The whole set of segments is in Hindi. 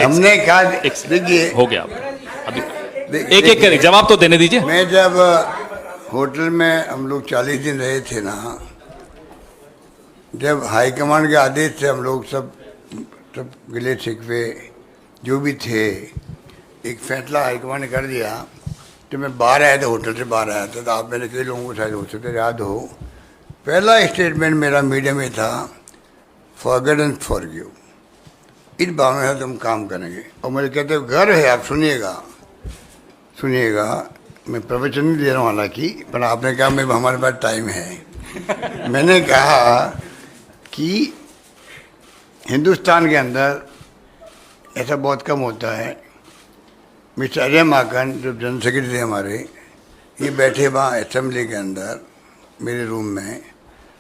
हमने कहा देखिए हो गया अभी एक एक करें जवाब तो देने दीजिए। मैं जब होटल में हम लोग 40 दिन रहे थे ना, जब हाईकमांड के आदेश से हम लोग सब गिले शिकवे जो भी थे, एक फैसला हाईकमांड ने कर दिया। तो मैं बाहर आया था, होटल से बाहर आया था, तो आप मैंने कई लोगों को शायद हो सकता है याद हो, पहला स्टेटमेंट मेरा मीडिया में था, फॉरगेट एंड फॉरगिव। इस भावना से हम काम करेंगे। और मुझे कहते हैं गर्व है, आप सुनिएगा, मैं प्रवचन नहीं दे रहा हूँ हालांकि, पर आपने कहा मैं हमारे पास टाइम है। मैंने कहा कि हिंदुस्तान के अंदर ऐसा बहुत कम होता है। मिस्टर अजय माकन जो जनरल सेक्रेटरी थे हमारे, ये बैठे वहाँ असेंबली के अंदर मेरे रूम में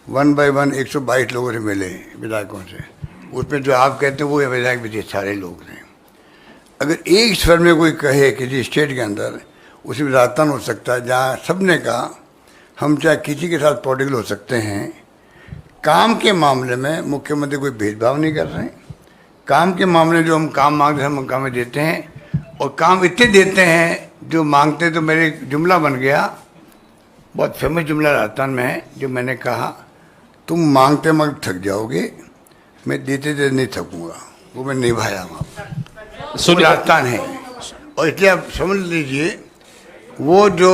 1 बाय 1 122 लोगों से मिले, विधायकों से। उसमें जो आप कहते हैं वो विधायक भी थे, सारे लोग थे। अगर एक स्वर में कोई कहे किसी स्टेट के अंदर, उसमें राजस्थान हो सकता है जहाँ सब ने कहा हम चाहे किसी के साथ पॉलिटिकल हो सकते हैं, काम के मामले में मुख्यमंत्री कोई भेदभाव नहीं कर रहे हैं। काम के मामले में जो हम काम मांगते हैं हम काम देते हैं, और काम इतने देते हैं जो मांगते हैं। तो मेरे जुमला बन गया, बहुत फेमस जुमला राजस्थान में है, जो मैंने कहा तुम मांगते मगर थक जाओगे, मैं देते देते नहीं थकूंगा। वो मैं निभाया वहाँ। सुन राजस्थान है, और इसलिए आप समझ लीजिए वो जो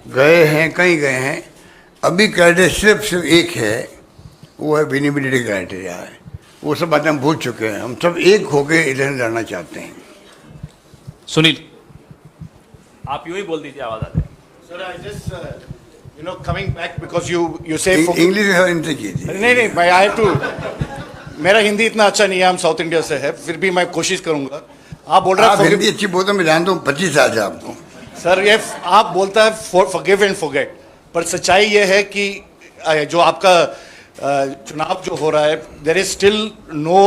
गए हैं, कहीं गए हैं, अभी क्राइटेरिया सिर्फ एक है, वो है विनिबिलिटी क्राइटेरिया है। वो सब बातें हम भूल चुके हैं। हम सब एक होकर इलेक्शन लड़ना चाहते हैं। सुनील आप यूं ही बोल दीजिए, आवाज आती है। Sir, I just coming back because you say English इनसे कीजिए। नहीं मैं I have to, मेरा हिंदी इतना अच्छा नहीं है, हम साउथ इंडिया से है, फिर भी मैं कोशिश करूंगा। आप बोल रहे हैं हिंदी अच्छी बोलते, मैं जानता हूँ 25 साल से आपको। सर ये आप बोलता है forgive and forget, पर सच्चाई ये है कि जो आपका चुनाव जो हो रहा है, there is still no,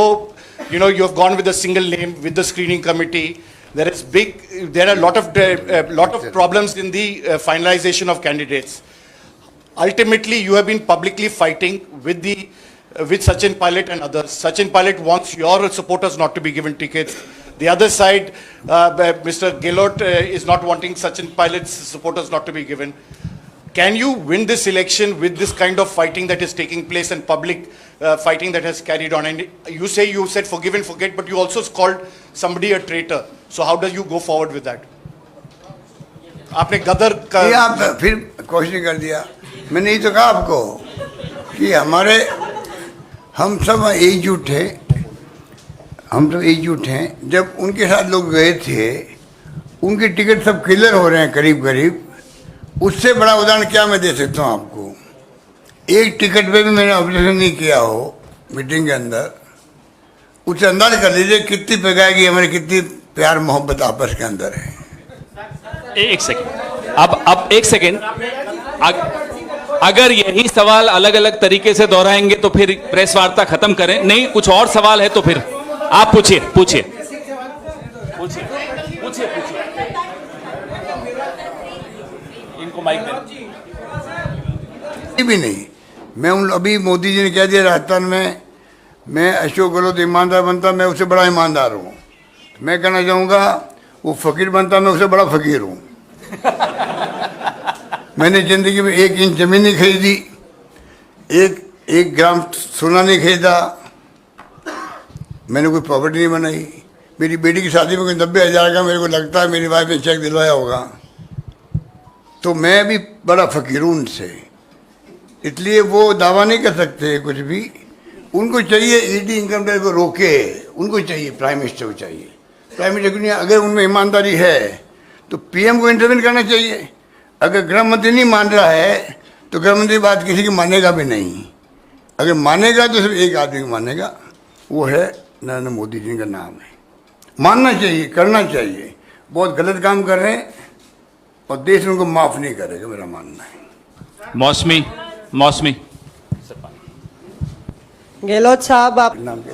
you have gone with a single name with the screening committee. There are a lot of problems in the finalization of candidates. Ultimately, you have been publicly fighting with Sachin Pilot and others. Sachin Pilot wants your supporters not to be given tickets. The other side, Mr. Gehlot is not wanting Sachin Pilot's supporters not to be given. Can you win this election with this kind of fighting that is taking place and public fighting that has carried on? And you said forgive and forget, but you also called somebody a traitor. So how do you go forward with that? आपने गदर का आप फिर क्वेश्चन कर दिया। मैंने यही तो कहा आपको कि हम सब एकजुट थे, जब उनके साथ लोग गए थे, उनके टिकट सब क्लियर हो रहे हैं करीब करीब। उससे बड़ा उदाहरण क्या मैं दे सकता हूँ आपको? एक टिकट पे भी मैंने ऑब्जेक्शन नहीं किया हो मीटिंग के अंदर। उससे अंदाज कर लीजिए कितनी पकाएगी हमारी, कितनी प्यार मोहब्बत आपस के अंदर है। एक सेकंड, अब एक सेकंड, अगर यही सवाल अलग अलग तरीके से दोहराएंगे तो फिर प्रेस वार्ता खत्म करें। नहीं, कुछ और सवाल है तो फिर आप पूछिए। इनको माइक दे भी नहीं। मैं अभी मोदी जी ने कह दिया राजस्थान में मैं अशोक गहलोत ईमानदार बनता, मैं उससे बड़ा ईमानदार हूँ। मैं कहना चाहूँगा वो फकीर बनता, मैं उससे बड़ा फकीर हूँ। मैंने जिंदगी में 1 इंच जमीन नहीं खरीदी, एक ग्राम सोना नहीं खरीदा, मैंने कोई प्रॉपर्टी नहीं बनाई। मेरी बेटी की शादी में कोई 90,000 का मेरे को लगता है मेरी वाइफ ने चेक दिलवाया होगा। तो मैं भी बड़ा फकीर हूँ उनसे, इसलिए वो दावा नहीं कर सकते कुछ भी। उनको चाहिए ईडी इनकम टैक्स को रोके, उनको चाहिए, प्राइम मिनिस्टर को चाहिए। प्राइम मिनिस्टर को नहीं, अगर उनमें ईमानदारी है तो पीएम को इंटरवेन करना चाहिए। अगर गृह मंत्री नहीं मान रहा है तो गृह मंत्री बात किसी की मानेगा भी नहीं। अगर मानेगा तो सिर्फ एक आदमी को मानेगा, वो है नरेंद्र मोदी जी का नाम है। मानना चाहिए, करना चाहिए। बहुत गलत काम कर रहे हैं और देश उनको माफ नहीं करेगा, मेरा मानना है। मौसमी गहलोत साहब, आप नाम क्या